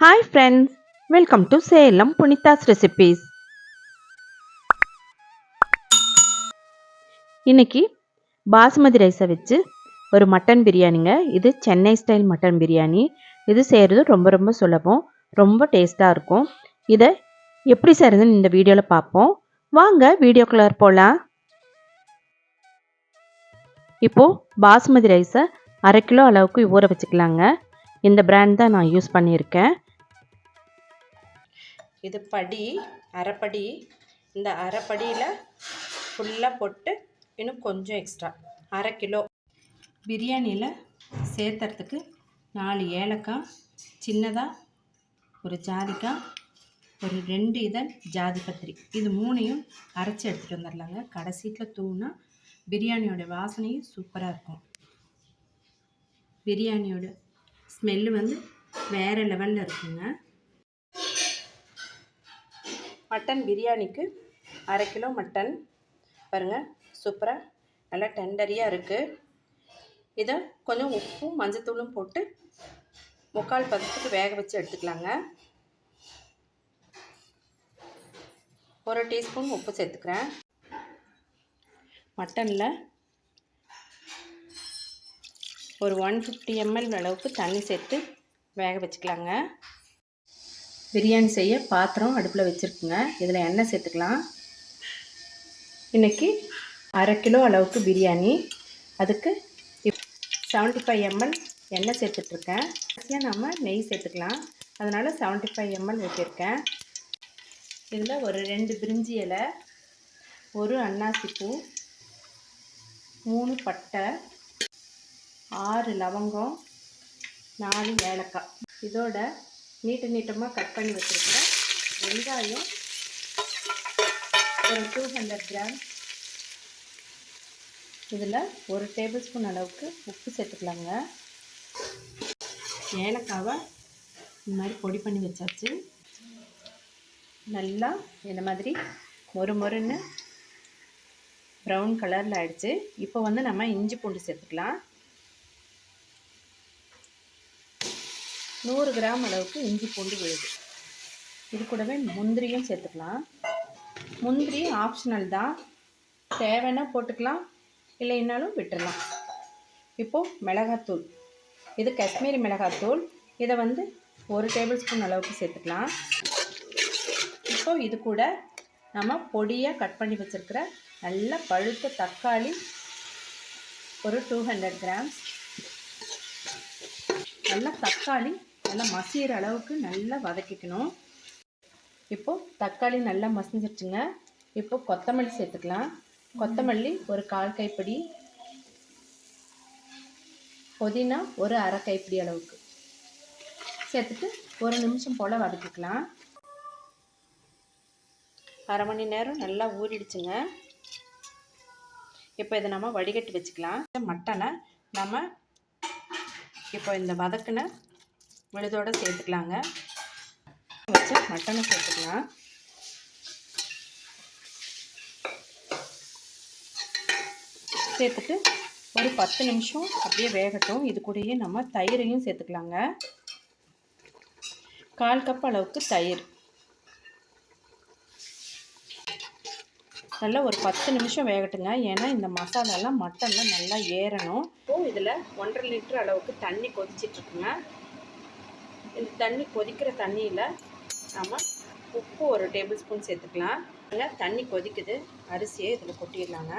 Hi friends, welcome to Salem Punitha's Recipes. இன்னைக்கு பாஸ்மதி ரைஸை வச்சு ஒரு மட்டன் பிரியாணிங்க. இது சென்னை ஸ்டைல் மட்டன் பிரியாணி. இது செய்கிறது ரொம்ப சுலபம், ரொம்ப டேஸ்ட்டாக இருக்கும். இதை எப்படி செய்கிறதுன்னு இந்த வீடியோவில் பார்ப்போம். வாங்க வீடியோக்குள்ளே போகலாம். இப்போது பாஸ்மதி ரைஸை 1/2 கிலோ அளவுக்கு ஊற வச்சுக்கலாங்க. இந்த பிராண்ட் தான் நான் யூஸ் பண்ணியிருக்கேன். இது படி அரைப்படி. இந்த அரைப்படியில் ஃபுல்லாக போட்டு இன்னும் கொஞ்சம் எக்ஸ்ட்ரா 1/2 கிலோ பிரியாணியில் சேர்த்துறதுக்கு 4 ஏலக்காய், சின்னதாக ஒரு ஜாதிக்காய், ஒரு 2 இதழ் ஜாதிபத்திரி, இது 3ஐயும் அரைச்சி எடுத்துகிட்டு வந்துடலாங்க. கடைசியில் தூவினா பிரியாணியோட வாசனையும் சூப்பராக இருக்கும். பிரியாணியோட ஸ்மெல்லு வந்து வேறு லெவலில் இருக்குங்க. மட்டன் பிரியாணிக்கு 1/2 கிலோ மட்டன் பாருங்கள், சூப்பராக நல்லா டெண்டரியாக இருக்குது. இதை கொஞ்சம் உப்பும் மஞ்சத்தூளும் போட்டு 3/4 பதத்துக்கு வேக வச்சு எடுத்துக்கலாங்க. 1 டீஸ்பூன் உப்பு சேர்த்துக்கிறேன். மட்டனில் ஒரு 150 ml அளவுக்கு தண்ணி சேர்த்து வேக வச்சுக்கலாங்க. பிரியாணி செய்ய பாத்திரம் அடுப்பில் வச்சுருக்குங்க. இதில் எண்ணெய் சேர்த்துக்கலாம். இன்றைக்கி 1/2 கிலோ அளவுக்கு பிரியாணி, அதுக்கு 75 ml எண்ணெய் சேர்த்துட்ருக்கேன். கடைசியாக நம்ம நெய் சேர்த்துக்கலாம். அதனால் 75 ml வச்சுருக்கேன். இதில் ஒரு 2 பிரிஞ்சி இலை, 1 அன்னாசிப்பூ, 3 பட்டை, 6 லவங்கம், 4 ஏலக்காய், இதோட நீட்டமாக கட் பண்ணி வச்சுருக்கிறேன் வெங்காயம் ஒரு 200 கிராம். இதில் 1 டேபிள் ஸ்பூன் அளவுக்கு உப்பு சேர்த்துக்கலாங்க. ஏலக்காவை இந்த மாதிரி பொடி பண்ணி வச்சாச்சு. நல்லா இந்த மாதிரி மொறுன்னு ப்ரௌன் கலரில் ஆயிடுச்சு. இப்போ வந்து நம்ம இஞ்சி பூண்டு சேர்த்துக்கலாம். 100 கிராம் அளவுக்கு இஞ்சி பூண்டு விழுது. இது கூடவே முந்திரியும் சேர்த்துக்கலாம். முந்திரி ஆப்ஷனல் தான், தேவைன்னா போட்டுக்கலாம், இல்லைன்னாலும் விட்டுடலாம். இப்போது மிளகாத்தூள், இது காஷ்மீரி மிளகாத்தூள். இதை வந்து 1 டேபிள் ஸ்பூன் அளவுக்கு சேர்த்துக்கலாம். இப்போது இது கூட நம்ம பொடியாக கட் பண்ணி வச்சுருக்கிற நல்ல பழுத்த தக்காளி ஒரு 200 கிராம்ஸ். நல்லா தக்காளி நல்லா மசிகிற அளவுக்கு நல்லா வதக்கிக்கணும். இப்போது தக்காளி நல்லா மசிஞ்சிருச்சுங்க. இப்போது கொத்தமல்லி சேர்த்துக்கலாம். கொத்தமல்லி ஒரு 1/4 கைப்பிடி, புதினா ஒரு 1/2 கைப்பிடி அளவுக்கு சேர்த்துட்டு 1 நிமிஷம் போல் வதக்கிக்கலாம். 1/2 மணி நேரம் நல்லா ஊறிடுச்சுங்க. இப்போ இதை நம்ம வடிகட்டி வச்சுக்கலாம். மட்டனை நம்ம இப்போ இந்த வதக்கின விழுதோடு சேர்த்துக்கலாங்க. வச்ச மட்டனை சேர்த்துக்கலாம். சேர்த்துட்டு ஒரு 10 நிமிஷம் அப்படியே வேகட்டும். இது கூடயே நம்ம தயிரையும் சேர்த்துக்கலாங்க. 1/4 கப் அளவுக்கு தயிர். நல்லா ஒரு 10 நிமிஷம் வேகட்டுங்க. ஏன்னா இந்த மசாலாலாம் மட்டனில் நல்லா ஏறணும். இப்போது இதில் 1.5 லிட்டர் அளவுக்கு தண்ணி கொதிச்சிட்ருக்குங்க. இந்த தண்ணி கொதிக்கிற தண்ணியில் நம்ம உப்பு 1 டேபிள் ஸ்பூன் சேர்த்துக்கலாம். நல்லா தண்ணி கொதிக்குது, அரிசியை இதில் கொட்டிடலாங்க.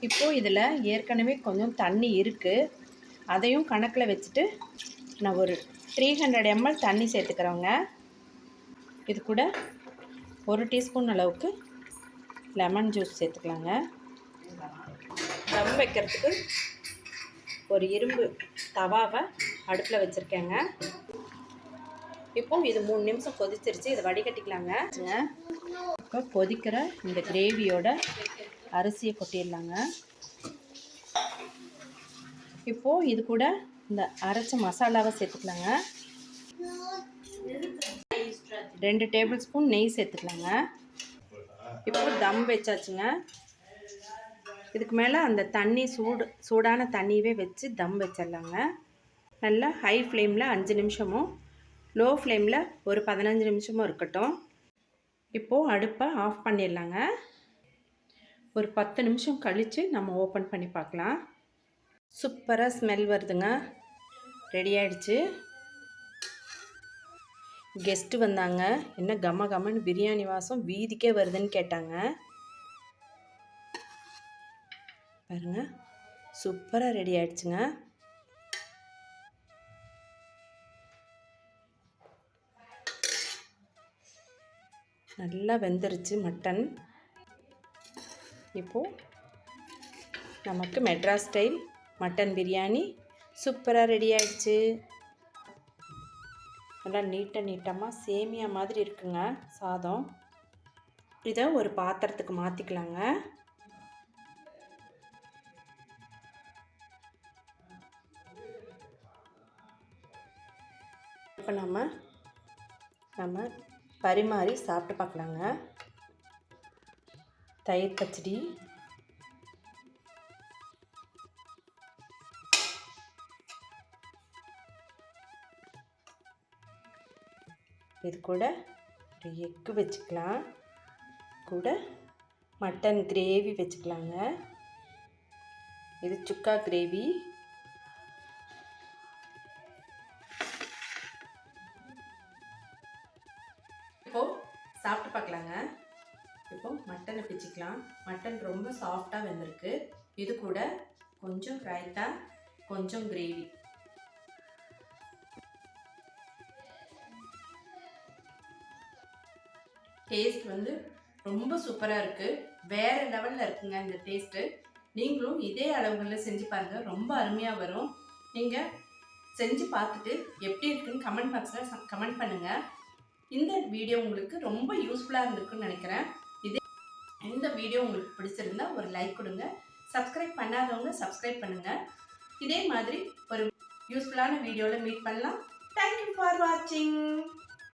இப்போது இதில் ஏற்கனவே கொஞ்சம் தண்ணி இருக்குது, அதையும் கணக்கில் வச்சுட்டு நான் ஒரு 300 ml தண்ணி சேர்த்துக்கிறேங்க. இது கூட 1 டீஸ்பூன் அளவுக்கு லெமன் ஜூஸ் சேர்த்துக்கலாங்க. தம் வைக்கிறதுக்கு ஒரு இரும்பு தவாவை அடுப்பில் வச்சுருக்கேங்க. இப்போது இது 3 நிமிஷம் கொதிச்சிருச்சு. இதை வடிகட்டிக்கலாங்க. இப்போ கொதிக்கிற இந்த கிரேவியோட அரிசியை கொட்டிடலாங்க. இப்போது இது கூட இந்த அரைச்ச மசாலாவை சேர்த்துக்கலாங்க. 2 டேபிள் ஸ்பூன் நெய் சேர்த்துக்கலாங்க. இப்போ தம் வச்சாச்சுங்க. இதுக்கு மேலே அந்த தண்ணி சூடான தண்ணியவே வச்சு தம் வச்சிடலாங்க. நல்லா ஹை ஃப்ளேமில் 5 நிமிஷமும், லோ ஃப்ளேமில் ஒரு 15 நிமிஷமும் இருக்கட்டும். இப்போது அடுப்பை ஆஃப் பண்ணிடலாங்க. ஒரு 10 நிமிஷம் கழித்து நம்ம ஓப்பன் பண்ணி பார்க்கலாம். சூப்பராக ஸ்மெல் வருதுங்க. ரெடி ஆகிடுச்சு. கெஸ்ட்டு வந்தாங்க. என்ன கம கமன்னு பிரியாணி வாசம் வீதிக்கே வருதுன்னு கேட்டாங்க. பாருங்க, சூப்பராக ரெடி ஆகிடுச்சுங்க. நல்லா வெந்துருச்சு மட்டன். இப்போது நமக்கு மெட்ராஸ் ஸ்டைல் மட்டன் பிரியாணி சூப்பராக ரெடி ஆகிடுச்சு. நல்லா நீட்டமாக சேமியா மாதிரி இருக்குங்க சாதம். இதை ஒரு பாத்திரத்துக்கு மாற்றிக்கலாங்க. இப்போ நம்ம பரிமாறி சாப்பிட்டு பார்க்கலாங்க. தயிர் பச்சடி, இது கூட ஒரு எக்கு வச்சுக்கலாம், கூட மட்டன் கிரேவி வச்சுக்கலாங்க. இது சுக்கா கிரேவி. இப்போது சாப்பிட்டு பார்க்கலாங்க. இப்போது மட்டனை பிச்சுக்கலாம். மட்டன் ரொம்ப சாஃப்டாக வெந்திருக்கு. இது கூட கொஞ்சம் ரைத்தா, கொஞ்சம் கிரேவி. டேஸ்ட் வந்து ரொம்ப சூப்பராக இருக்குது. வேறு லெவலில் இருக்குங்க இந்த டேஸ்ட்டு. நீங்களும் இதே அளவுகளில் செஞ்சு பாருங்கள், ரொம்ப அருமையாக வரும். நீங்கள் செஞ்சு பார்த்துட்டு எப்படி இருக்குன்னு கமெண்ட் பாக்ஸில் கமெண்ட் பண்ணுங்கள். இந்த வீடியோ உங்களுக்கு ரொம்ப யூஸ்ஃபுல்லாக இருந்திருக்குன்னு நினைக்கிறேன். இந்த வீடியோ உங்களுக்கு பிடிச்சிருந்தா ஒரு லைக் கொடுங்க. சப்ஸ்கிரைப் பண்ணாதவங்க சப்ஸ்கிரைப் பண்ணுங்கள். இதே மாதிரி ஒரு யூஸ்ஃபுல்லான வீடியோவில் மீட் பண்ணலாம். தேங்க்யூ ஃபார் வாட்சிங்.